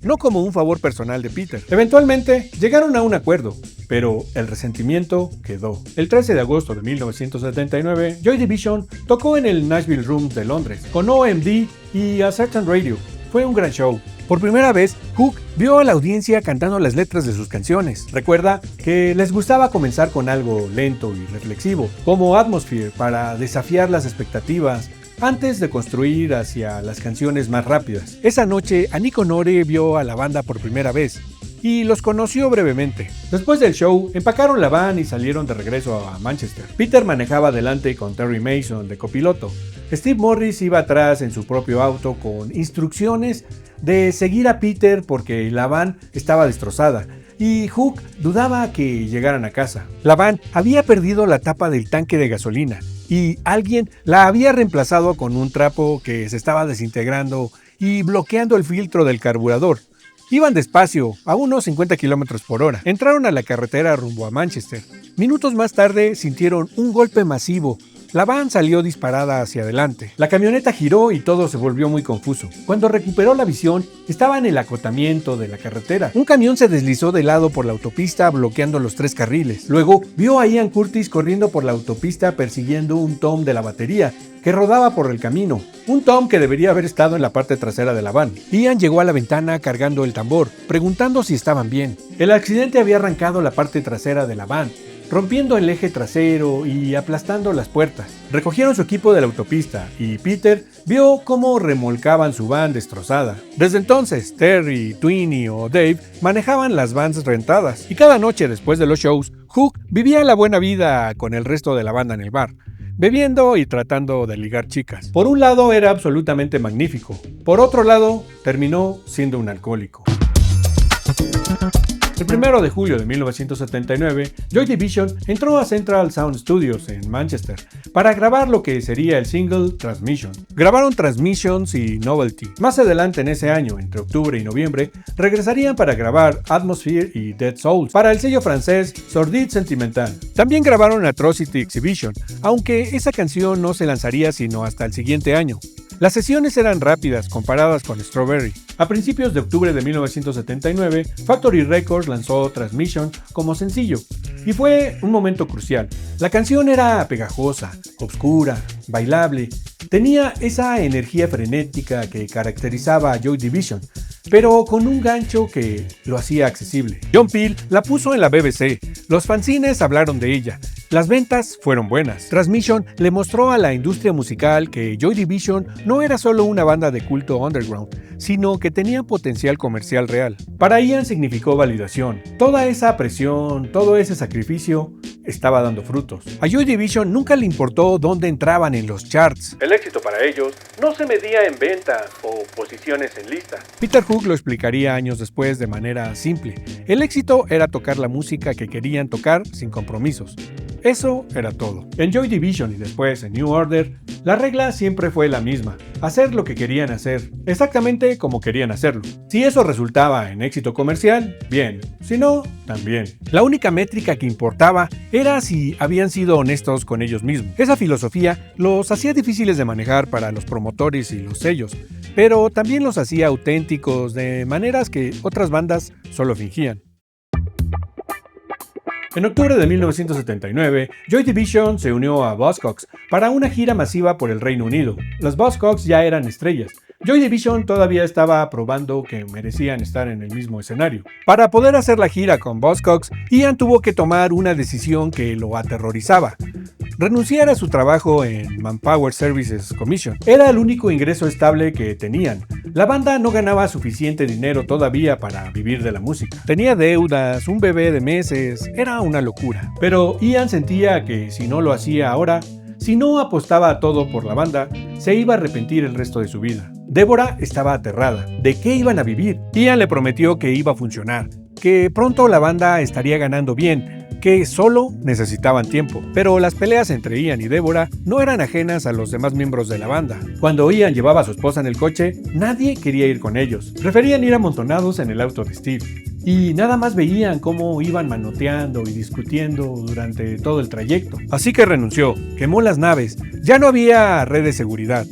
no como un favor personal de Peter. Eventualmente llegaron a un acuerdo, pero el resentimiento quedó. El 13 de agosto de 1979, Joy Division tocó en el Nashville Room de Londres, con OMD y A Certain Radio. Fue un gran show. Por primera vez, Hook vio a la audiencia cantando las letras de sus canciones. Recuerda que les gustaba comenzar con algo lento y reflexivo, como Atmosphere, para desafiar las expectativas antes de construir hacia las canciones más rápidas. Esa noche, Annie Honore vio a la banda por primera vez y los conoció brevemente. Después del show, empacaron la van y salieron de regreso a Manchester. Peter manejaba adelante con Terry Mason de copiloto. Steve Morris iba atrás en su propio auto con instrucciones de seguir a Peter porque la van estaba destrozada y Hook dudaba que llegaran a casa. La van había perdido la tapa del tanque de gasolina y alguien la había reemplazado con un trapo que se estaba desintegrando y bloqueando el filtro del carburador. Iban despacio, a unos 50 km por hora. Entraron a la carretera rumbo a Manchester. Minutos más tarde sintieron un golpe masivo. La van salió disparada hacia adelante. La camioneta giró y todo se volvió muy confuso. Cuando recuperó la visión, estaba en el acotamiento de la carretera. Un camión se deslizó de lado por la autopista bloqueando los 3 carriles. Luego vio a Ian Curtis corriendo por la autopista persiguiendo un Tom de la batería que rodaba por el camino. Un Tom que debería haber estado en la parte trasera de la van. Ian llegó a la ventana cargando el tambor, preguntando si estaban bien. El accidente había arrancado la parte trasera de la van, rompiendo el eje trasero y aplastando las puertas. Recogieron su equipo de la autopista y Peter vio cómo remolcaban su van destrozada. Desde entonces, Terry, Twinnie o Dave manejaban las vans rentadas y cada noche después de los shows, Hook vivía la buena vida con el resto de la banda en el bar, bebiendo y tratando de ligar chicas. Por un lado era absolutamente magnífico, por otro lado terminó siendo un alcohólico. El 1 de julio de 1979, Joy Division entró a Central Sound Studios en Manchester para grabar lo que sería el single Transmission. Grabaron Transmissions y Novelty. Más adelante en ese año, entre octubre y noviembre, regresarían para grabar Atmosphere y Dead Souls para el sello francés Sordide Sentimental. También grabaron Atrocity Exhibition, aunque esa canción no se lanzaría sino hasta el siguiente año. Las sesiones eran rápidas comparadas con Strawberry. A principios de octubre de 1979, Factory Records lanzó Transmission como sencillo, y fue un momento crucial. La canción era pegajosa, oscura, bailable, tenía esa energía frenética que caracterizaba a Joy Division, pero con un gancho que lo hacía accesible. John Peel la puso en la BBC, los fanzines hablaron de ella, las ventas fueron buenas. Transmission le mostró a la industria musical que Joy Division no era solo una banda de culto underground, sino que tenía potencial comercial real. Para Ian significó validación. Toda esa presión, todo ese sacrificio estaba dando frutos. A Joy Division nunca le importó dónde entraban en los charts. El éxito para ellos no se medía en ventas o posiciones en lista. Peter Hook lo explicaría años después de manera simple. El éxito era tocar la música que querían tocar sin compromisos. Eso era todo. En Joy Division y después en New Order, la regla siempre fue la misma: hacer lo que querían hacer, exactamente como querían hacerlo. Si eso resultaba en éxito comercial, bien. Si no, también. La única métrica que importaba era si habían sido honestos con ellos mismos. Esa filosofía los hacía difíciles de manejar para los promotores y los sellos, pero también los hacía auténticos de maneras que otras bandas solo fingían. En octubre de 1979, Joy Division se unió a Buzzcocks para una gira masiva por el Reino Unido. Los Buzzcocks ya eran estrellas. Joy Division todavía estaba probando que merecían estar en el mismo escenario. Para poder hacer la gira con Buzzcocks, Ian tuvo que tomar una decisión que lo aterrorizaba: renunciar a su trabajo en Manpower Services Commission. Era el único ingreso estable que tenían. La banda no ganaba suficiente dinero todavía para vivir de la música. Tenía deudas, un bebé de meses, era una locura. Pero Ian sentía que si no lo hacía ahora, si no apostaba a todo por la banda, se iba a arrepentir el resto de su vida. Débora estaba aterrada. ¿De qué iban a vivir? Ian le prometió que iba a funcionar, que pronto la banda estaría ganando bien, que solo necesitaban tiempo. Pero las peleas entre Ian y Débora no eran ajenas a los demás miembros de la banda. Cuando Ian llevaba a su esposa en el coche, nadie quería ir con ellos. Preferían ir amontonados en el auto de Steve. Y nada más veían cómo iban manoteando y discutiendo durante todo el trayecto. Así que renunció, quemó las naves, ya no había red de seguridad.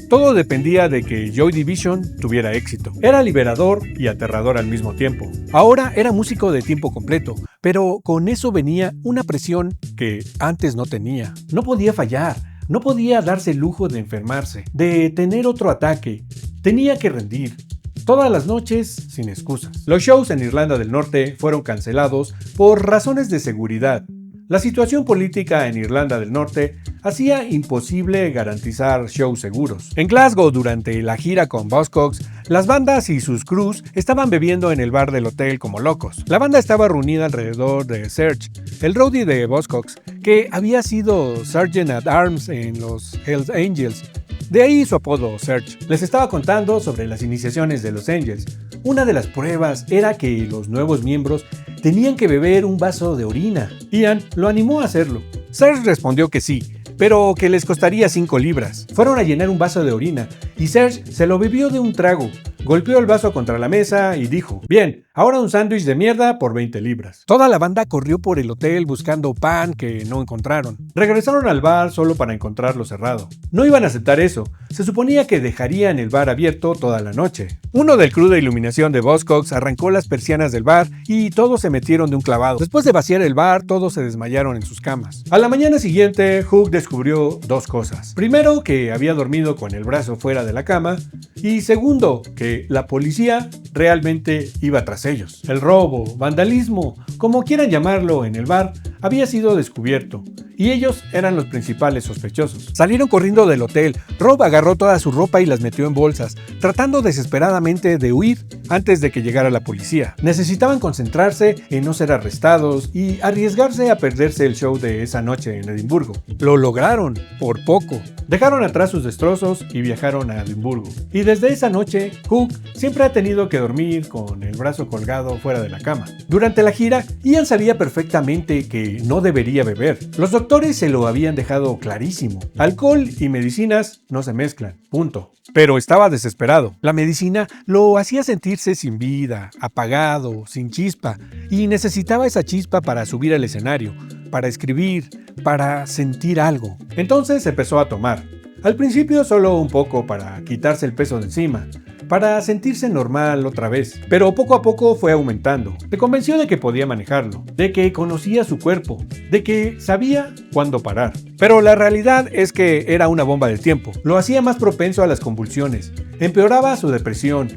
Todo dependía de que Joy Division tuviera éxito. Era liberador y aterrador al mismo tiempo. Ahora era músico de tiempo completo, pero con eso venía una presión que antes no tenía. No podía fallar, no podía darse el lujo de enfermarse, de tener otro ataque. Tenía que rendir. Todas las noches, sin excusas. Los shows en Irlanda del Norte fueron cancelados por razones de seguridad. La situación política en Irlanda del Norte hacía imposible garantizar shows seguros. En Glasgow, durante la gira con Buzzcocks, las bandas y sus crews estaban bebiendo en el bar del hotel como locos. La banda estaba reunida alrededor de Serge, el roadie de Buzzcocks, que había sido Sergeant at Arms en los Hells Angels. De ahí su apodo, Serge. Les estaba contando sobre las iniciaciones de los Angels. Una de las pruebas era que los nuevos miembros tenían que beber un vaso de orina. Ian lo animó a hacerlo. Serge respondió que sí, pero que les costaría 5 libras. Fueron a llenar un vaso de orina y Serge se lo bebió de un trago. Golpeó el vaso contra la mesa y dijo: bien, ahora un sándwich de mierda por 20 libras. Toda la banda corrió por el hotel buscando pan que no encontraron. Regresaron al bar solo para encontrarlo cerrado. No iban a aceptar eso. Se suponía que dejarían el bar abierto toda la noche. Uno del crew de iluminación de Buzzcocks arrancó las persianas del bar y todos se metieron de un clavado. Después de vaciar el bar, todos se desmayaron en sus camas. A la mañana siguiente, Hook descubrió 2 cosas. Primero, que había dormido con el brazo fuera de la cama. Y segundo, que la policía realmente iba tras ellos. El robo, vandalismo, como quieran llamarlo en el bar, había sido descubierto. Y ellos eran los principales sospechosos. Salieron corriendo del hotel. Rob agarró toda su ropa y las metió en bolsas, tratando desesperadamente de huir antes de que llegara la policía. Necesitaban concentrarse en no ser arrestados y arriesgarse a perderse el show de esa noche en Edimburgo. Lo lograron, por poco. Dejaron atrás sus destrozos y viajaron a Edimburgo. Y desde esa noche, Hook siempre ha tenido que dormir con el brazo colgado fuera de la cama. Durante la gira, Ian sabía perfectamente que no debería beber. Los doctores se lo habían dejado clarísimo. Alcohol y medicinas no se mezclan, punto. Pero estaba desesperado. La medicina lo hacía sentirse sin vida, apagado, sin chispa, y necesitaba esa chispa para subir al escenario, para escribir, para sentir algo. Entonces empezó a tomar. Al principio solo un poco para quitarse el peso de encima, para sentirse normal otra vez, pero poco a poco fue aumentando. Se convenció de que podía manejarlo, de que conocía su cuerpo, de que sabía cuándo parar. Pero la realidad es que era una bomba de tiempo. Lo hacía más propenso a las convulsiones, empeoraba su depresión,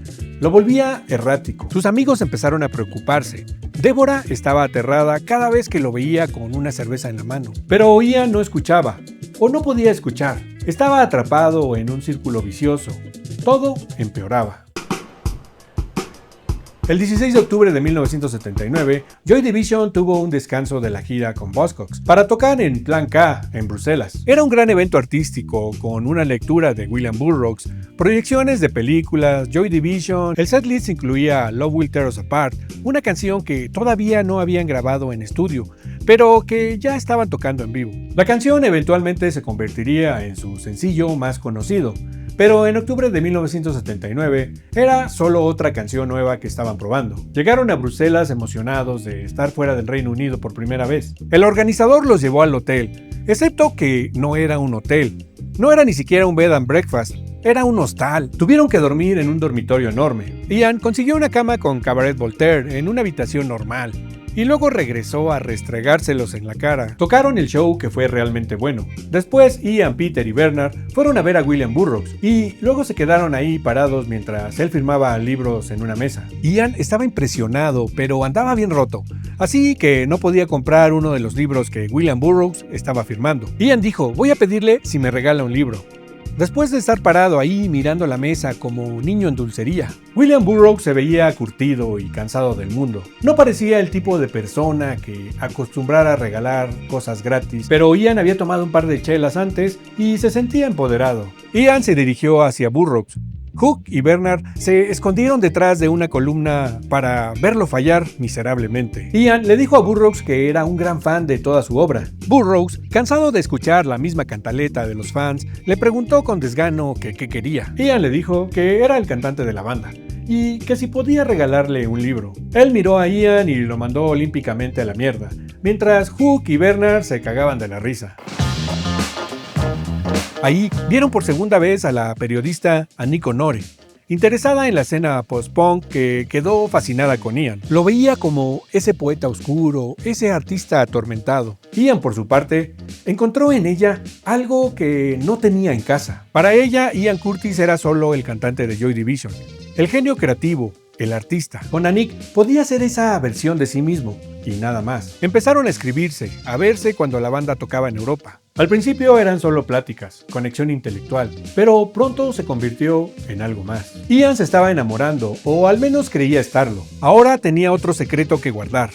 lo volvía errático. Sus amigos empezaron a preocuparse. Débora estaba aterrada cada vez que lo veía con una cerveza en la mano. Pero Ian no escuchaba, o no podía escuchar. Estaba atrapado en un círculo vicioso. Todo empeoraba. El 16 de octubre de 1979, Joy Division tuvo un descanso de la gira con Buzzcocks para tocar en Plan K en Bruselas. Era un gran evento artístico con una lectura de William Burroughs, proyecciones de películas, Joy Division. El setlist incluía Love Will Tear Us Apart, una canción que todavía no habían grabado en estudio, pero que ya estaban tocando en vivo. La canción eventualmente se convertiría en su sencillo más conocido, pero en octubre de 1979 era solo otra canción nueva que estaban probando. Llegaron a Bruselas emocionados de estar fuera del Reino Unido por primera vez. El organizador los llevó al hotel, excepto que no era un hotel. No era ni siquiera un bed and breakfast, era un hostal. Tuvieron que dormir en un dormitorio enorme. Ian consiguió una cama con Cabaret Voltaire en una habitación normal, y luego regresó a restregárselos en la cara. Tocaron el show, que fue realmente bueno. Después Ian, Peter y Bernard fueron a ver a William Burroughs y luego se quedaron ahí parados mientras él firmaba libros en una mesa. Ian estaba impresionado, pero andaba bien roto, así que no podía comprar uno de los libros que William Burroughs estaba firmando. Ian dijo: voy a pedirle si me regala un libro. Después de estar parado ahí mirando la mesa como un niño en dulcería, William Burroughs se veía curtido y cansado del mundo. No parecía el tipo de persona que acostumbrara a regalar cosas gratis, pero Ian había tomado un par de chelas antes y se sentía empoderado. Ian se dirigió hacia Burroughs. Hook y Bernard se escondieron detrás de una columna para verlo fallar miserablemente. Ian le dijo a Burroughs que era un gran fan de toda su obra. Burroughs, cansado de escuchar la misma cantaleta de los fans, le preguntó con desgano que qué quería. Ian le dijo que era el cantante de la banda y que si podía regalarle un libro. Él miró a Ian y lo mandó olímpicamente a la mierda, mientras Hook y Bernard se cagaban de la risa. Ahí vieron por segunda vez a la periodista Aniko Nore, interesada en la escena post-punk, que quedó fascinada con Ian. Lo veía como ese poeta oscuro, ese artista atormentado. Ian, por su parte, encontró en ella algo que no tenía en casa. Para ella, Ian Curtis era solo el cantante de Joy Division, el genio creativo, el artista. Con Anik podía ser esa versión de sí mismo, y nada más. Empezaron a escribirse, a verse cuando la banda tocaba en Europa. Al principio eran solo pláticas, conexión intelectual, pero pronto se convirtió en algo más. Ian se estaba enamorando, o al menos creía estarlo. Ahora tenía otro secreto que guardar,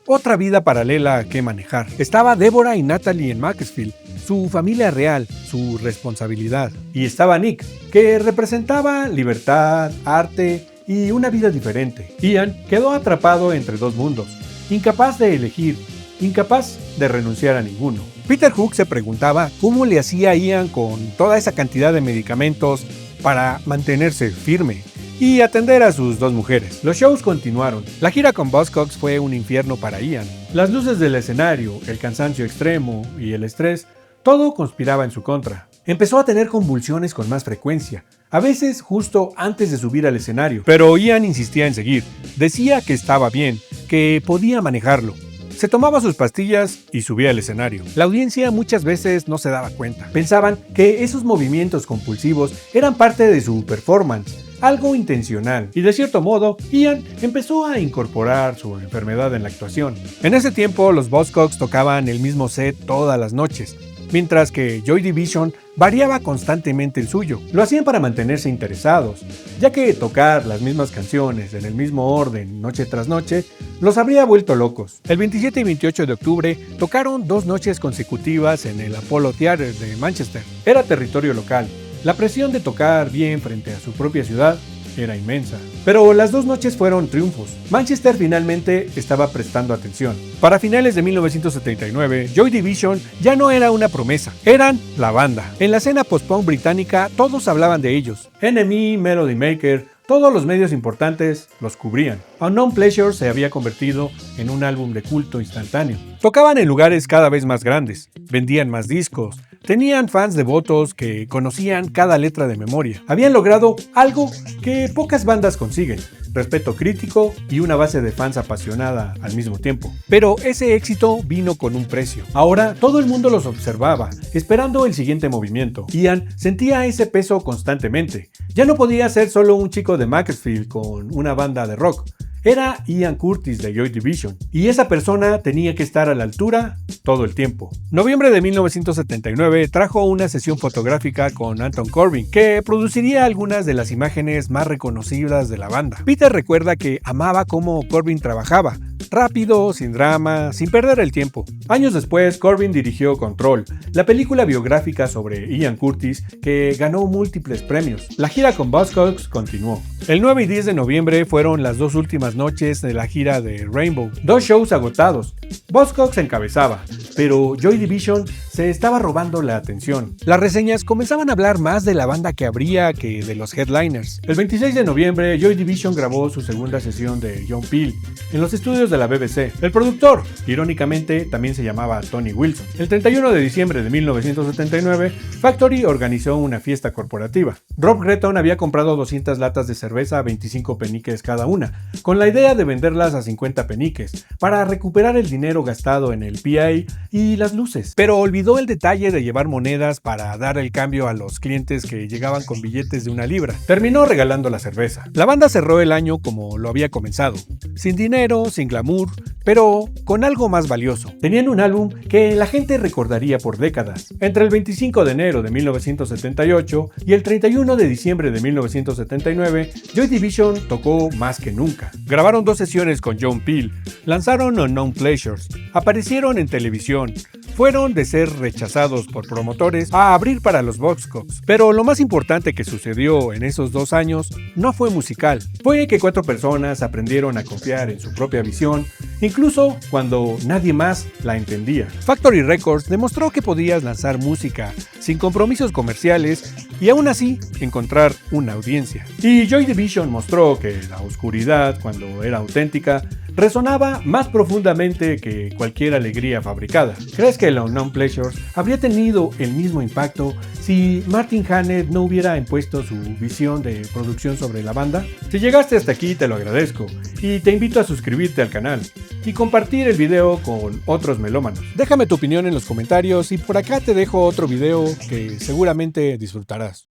otra vida paralela que manejar. Estaba Deborah y Natalie en Macclesfield, su familia real, su responsabilidad. Y estaba Nick, que representaba libertad, arte y una vida diferente. Ian quedó atrapado entre dos mundos, incapaz de elegir, incapaz de renunciar a ninguno. Peter Hook se preguntaba cómo le hacía Ian con toda esa cantidad de medicamentos para mantenerse firme y atender a sus dos mujeres. Los shows continuaron. La gira con Buzzcocks fue un infierno para Ian. Las luces del escenario, el cansancio extremo y el estrés, todo conspiraba en su contra. Empezó a tener convulsiones con más frecuencia, a veces justo antes de subir al escenario. Pero Ian insistía en seguir. Decía que estaba bien, que podía manejarlo. Se tomaba sus pastillas y subía al escenario. La audiencia muchas veces no se daba cuenta. Pensaban que esos movimientos compulsivos eran parte de su performance, algo intencional. Y de cierto modo, Ian empezó a incorporar su enfermedad en la actuación. En ese tiempo, los Buzzcocks tocaban el mismo set todas las noches, mientras que Joy Division variaba constantemente el suyo. Lo hacían para mantenerse interesados, ya que tocar las mismas canciones en el mismo orden noche tras noche los habría vuelto locos. El 27 y 28 de octubre tocaron 2 noches consecutivas en el Apollo Theatre de Manchester. Era territorio local. La presión de tocar bien frente a su propia ciudad era inmensa. Pero las 2 noches fueron triunfos. Manchester finalmente estaba prestando atención. Para finales de 1979, Joy Division ya no era una promesa, eran la banda. En la escena post-punk británica todos hablaban de ellos. NME, Melody Maker, todos los medios importantes los cubrían. Unknown Pleasure se había convertido en un álbum de culto instantáneo. Tocaban en lugares cada vez más grandes, vendían más discos, tenían fans devotos que conocían cada letra de memoria. Habían logrado algo que pocas bandas consiguen: respeto crítico y una base de fans apasionada al mismo tiempo. Pero ese éxito vino con un precio. Ahora todo el mundo los observaba, esperando el siguiente movimiento. Ian sentía ese peso constantemente. Ya no podía ser solo un chico de Macclesfield con una banda de rock. Era Ian Curtis de Joy Division, y esa persona tenía que estar a la altura todo el tiempo. Noviembre de 1979 trajo una sesión fotográfica con Anton Corbijn, que produciría algunas de las imágenes más reconocidas de la banda. Peter recuerda que amaba cómo Corbijn trabajaba, rápido, sin drama, sin perder el tiempo. Años después, Corbijn dirigió Control, la película biográfica sobre Ian Curtis que ganó múltiples premios. La gira con Buzzcocks continuó. El 9 y 10 de noviembre fueron las 2 últimas noches de la gira de Rainbow. 2 shows agotados. Buzzcocks encabezaba, pero Joy Division se estaba robando la atención. Las reseñas comenzaban a hablar más de la banda que abría que de los headliners. El 26 de noviembre, Joy Division grabó su segunda sesión de John Peel en los estudios de la BBC. El productor, irónicamente, también se llamaba Tony Wilson. El 31 de diciembre de 1979, Factory organizó una fiesta corporativa. Rob Gretton había comprado 200 latas de cerveza a 25 peniques cada una, con la idea de venderlas a 50 peniques, para recuperar el dinero gastado en el PA y las luces. Pero olvidó el detalle de llevar monedas para dar el cambio a los clientes que llegaban con billetes de 1 libra. Terminó regalando la cerveza. La banda cerró el año como lo había comenzado, sin dinero, sin glamour, pero con algo más valioso. Tenían un álbum que la gente recordaría por décadas. Entre el 25 de enero de 1978 y el 31 de diciembre de 1979, Joy Division tocó más que nunca. Grabaron 2 sesiones con John Peel, lanzaron Unknown Pleasures, aparecieron en televisión, fueron de ser rechazados por promotores a abrir para los Buzzcocks. Pero lo más importante que sucedió en esos 2 años no fue musical, fue que 4 personas aprendieron a confiar en su propia visión incluso cuando nadie más la entendía. Factory Records demostró que podías lanzar música sin compromisos comerciales y aún así encontrar una audiencia. Y Joy Division mostró que la oscuridad, cuando era auténtica, resonaba más profundamente que cualquier alegría fabricada. ¿Crees que el Unknown Pleasures habría tenido el mismo impacto si Martin Hannett no hubiera impuesto su visión de producción sobre la banda? Si llegaste hasta aquí te lo agradezco y te invito a suscribirte al canal y compartir el video con otros melómanos. Déjame tu opinión en los comentarios y por acá te dejo otro video que seguramente disfrutarás.